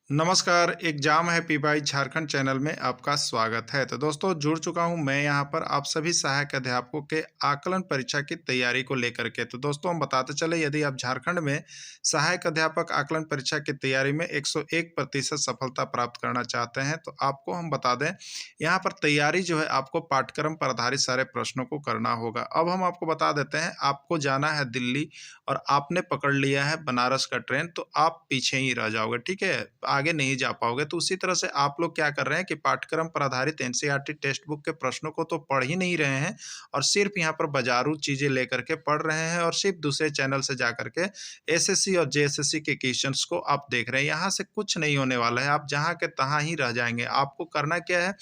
नमस्कार, एग्जाम है PY Jharkhand channel में आपका स्वागत है। तो दोस्तों जुड़ चुका हूं मैं यहां पर आप सभी सहायक अध्यापकों के आकलन परीक्षा की तैयारी को लेकर के। तो दोस्तों हम बताते चले यदि आप झारखंड में सहायक अध्यापक आकलन परीक्षा की तैयारी में 101% सफलता प्राप्त करना चाहते हैं तो आपको हम बता दें यहाँ पर तैयारी जो है आपको पाठ्यक्रम पर आधारित सारे प्रश्नों को करना होगा। अब हम आपको बता देते हैं आपको जाना है दिल्ली और आपने पकड़ लिया है बनारस का ट्रेन तो आप पीछे ही रह जाओगे, ठीक है, आगे नहीं जा पाओगे। तो उसी तरह से आप लोग क्या कर रहे हैं कि पाठ्यक्रम पर आधारित एनसीईआरटी टेक्स्ट बुक के प्रश्नों को तो पढ़ ही नहीं रहे हैं और सिर्फ यहाँ पर बाजारू चीजें लेकर के पढ़ रहे हैं और सिर्फ दूसरे चैनल से जा करके एसएससी और जेएसएससी के क्वेश्चंस को आप देख रहे हैं। यहाँ से कुछ नहीं होने वाला है, आप जहाँ के तहाँ ही रह जाएंगे। आपको करना क्या है,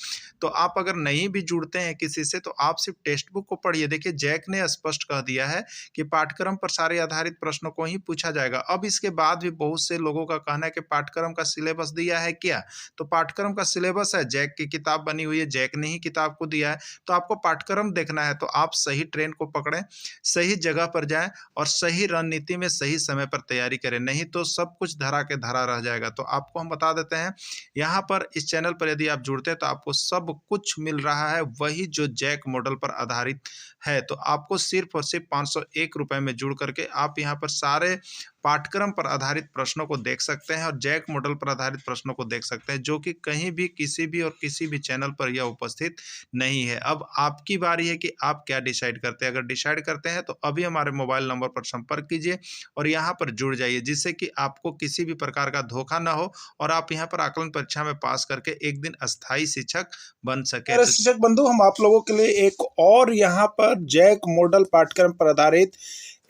तो आप अगर नहीं भी जुड़ते हैं किसी से तो आप सिर्फ टेक्स्ट बुक को पढ़िए। देखिए जैक ने स्पष्ट कह दिया है कि पाठ्यक्रम पर सारे आधारित प्रश्नों को ही पूछा जाएगा। अब इसके बाद भी बहुत से लोगों का कहना है कि पाठ्यक्रम का सिलेबस दिया है क्या, तो पाठ्यक्रम का सिलेबस है, जैक की किताब बनी हुई है, जैक ने ही किताब को दिया है। तो आपको पाठ्यक्रम देखना है तो आप सही ट्रेन को पकड़ें, सही जगह पर जाएं और सही रणनीति में सही समय पर तैयारी करें, नहीं तो सब कुछ धरा के धरा रह जाएगा। तो आपको हम बता देते हैं यहाँ पर इस चैनल पर यदि आप जुड़ते हैं तो आपको सब कुछ मिल रहा है, वही जो जैक मॉडल पर आधारित है। तो आपको सिर्फ और सिर्फ 501 रुपए में जुड़ करके आप यहाँ पर सारे पाठ्यक्रम पर आधारित प्रश्नों को देख सकते हैं और जैक मॉडल पर आधारित प्रश्नों को देख सकते हैं, जो कि कहीं भी किसी भी और किसी भी चैनल पर यह उपस्थित नहीं है। अब आपकी बारी है कि आप क्या डिसाइड करते हैं। अगर डिसाइड करते हैं तो अभी हमारे मोबाइल नंबर पर संपर्क कीजिए और यहाँ पर जुड़ जाइए, जिससे कि आपको किसी भी प्रकार का धोखा ना हो और आप यहाँ पर आकलन परीक्षा में पास करके एक दिन अस्थायी शिक्षक बन सके। तो शिक्षक बंधु, हम आप लोगों के लिए एक और यहाँ पर जैक मॉडल पाठ्यक्रम पर आधारित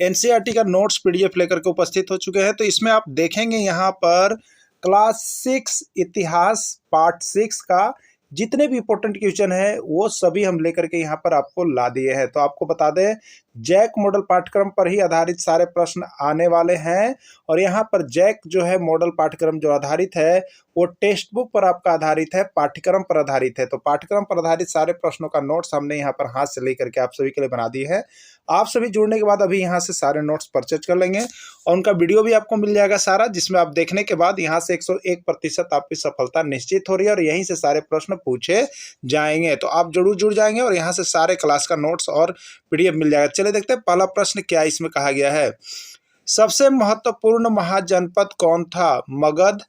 एनसीईआरटी का नोट्स पीडीएफ लेकर के उपस्थित हो चुके हैं। तो इसमें आप देखेंगे यहाँ पर क्लास 6 इतिहास पार्ट 6 का जितने भी इंपॉर्टेंट क्वेश्चन है वो सभी हम लेकर के यहाँ पर आपको ला दिए हैं। तो आपको बता दें जैक मॉडल पाठ्यक्रम पर ही आधारित सारे प्रश्न आने वाले हैं और यहाँ पर जैक जो है मॉडल पाठ्यक्रम जो आधारित है वो टेक्स्ट बुक पर आपका आधारित है, पाठ्यक्रम पर आधारित है। तो पाठ्यक्रम पर आधारित सारे प्रश्नों का नोट्स हमने यहाँ पर हाथ से लेकर के आप सभी के लिए बना दिए है। आप सभी जुड़ने के बाद अभी यहाँ से सारे नोट्स परचेज कर लेंगे और उनका वीडियो भी आपको मिल जाएगा सारा, जिसमें आप देखने के बाद यहाँ से 101% आपकी सफलता निश्चित हो रही है और यहीं से सारे प्रश्न पूछे जाएंगे। तो आप जरूर जुड़ जाएंगे और यहाँ से सारे क्लास का नोट्स और पीडीएफ मिल जाएगा। चलिए देखते हैं पहला प्रश्न क्या इसमें कहा गया है। सबसे महत्वपूर्ण महाजनपद कौन था, मगध,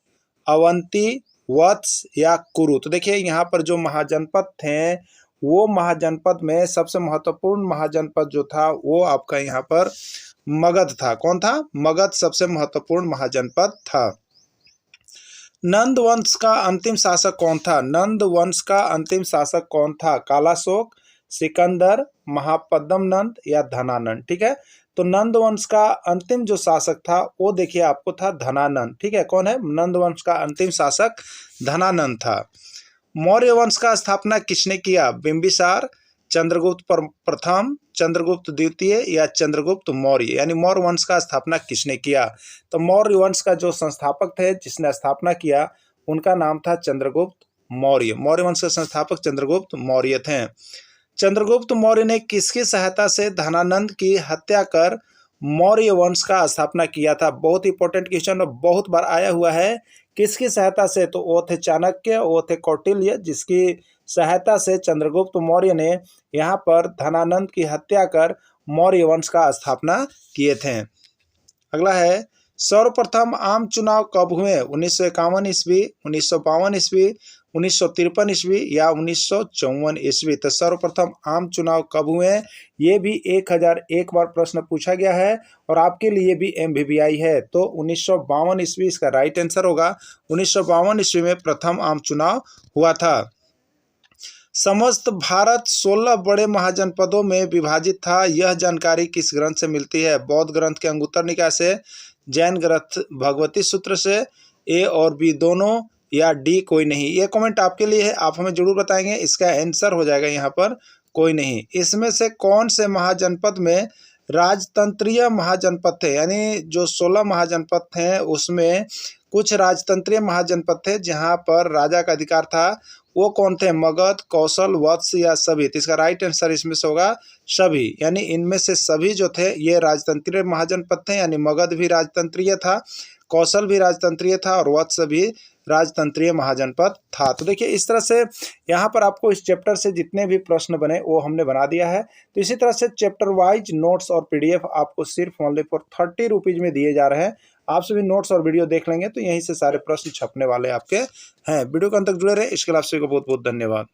अवंती, वत्स या कुरु। तो देखिए यहाँ पर जो महाजनपद थे वो महाजनपद में सबसे महत्वपूर्ण महाजनपद जो था वो आपका यहाँ पर मगध था। कौन था, मगध सबसे महत्वपूर्ण महाजनपद था। नंद वंश का अंतिम शासक कौन था, नंद वंश का अंतिम शासक कौन था, कालाशोक, सिकंदर, महापद्म नंद या धनानंद। ठीक है, तो नंद वंश का अंतिम जो शासक था वो देखिए आपको था धनानंद। ठीक है, कौन है, नंद वंश का अंतिम शासक धनानंद था। मौर्य वंश का स्थापना किसने किया, बिंबिसार, चंद्रगुप्त प्रथम, चंद्रगुप्त द्वितीय या चंद्रगुप्त मौर्य, यानी मौर्य वंश का स्थापना किसने किया। तो मौर्य वंश का जो संस्थापक थे जिसने स्थापना किया उनका नाम था चंद्रगुप्त मौर्य। मौर्य वंश के संस्थापक चंद्रगुप्त मौर्य थे। चंद्रगुप्त मौर्य ने किसकी सहायता से धनानंद की हत्या कर मौर्य वंश का स्थापना किया था। बहुत इंपॉर्टेंट क्वेश्चन और बहुत बार आया हुआ है। किसकी सहायता से, तो वो थे चाणक्य, वो थे कौटिल्य, जिसकी सहायता से चंद्रगुप्त मौर्य ने यहाँ पर धनानंद की हत्या कर मौर्य वंश का स्थापना किए थे। अगला है, सर्वप्रथम आम चुनाव कब हुए, 1951 ईस्वी, 1952 ईस्वी, 1953 ईस्वी या 1954 ईस्वी। तो सर्वप्रथम आम चुनाव कब हुए, ये भी 1001 बार प्रश्न पूछा गया है और आपके लिए भी MVBI है। तो 1952 ईस्वी इसका राइट आंसर होगा। 1952 ईस्वी में प्रथम आम चुनाव हुआ था। समस्त भारत 16 बड़े महाजनपदों में विभाजित था, यह जानकारी किस ग्रंथ से मिलती है, बौद्ध ग्रंथ के अंगुत्तर निकाय से, जैन ग्रंथ भगवती सूत्र से, ए और बी दोनों या डी कोई नहीं। ये कमेंट आपके लिए है, आप हमें जरूर बताएंगे। इसका आंसर हो जाएगा यहाँ पर कोई नहीं। इसमें से कौन से महाजनपद में राजतंत्रीय महाजनपद थे, यानी जो 16 महाजनपद थे उसमें कुछ राजतंत्रीय महाजनपद थे जहाँ पर राजा का अधिकार था, वो कौन थे, मगध, कौशल, वत्स या सभी। तो इसका राइट आंसर इसमें से होगा सभी, यानी इनमें से सभी जो थे ये राजतंत्रीय महाजनपद थे, यानी मगध भी राजतंत्रीय था, कौशल भी राजतंत्रीय था और वत्स भी राजतंत्रीय महाजनपद था। तो देखिए इस तरह से यहाँ पर आपको इस चैप्टर से जितने भी प्रश्न बने वो हमने बना दिया है। तो इसी तरह से चैप्टर वाइज नोट्स और PDF आपको सिर्फ ओनली फॉर 30 रुपीज़ में दिए जा रहे हैं। आप सभी नोट्स और वीडियो देख लेंगे तो यहीं से सारे प्रश्न छपने वाले आपके हैं। वीडियो के अंत तक जुड़े रहे, इसके लिए आप सभी को बहुत बहुत धन्यवाद।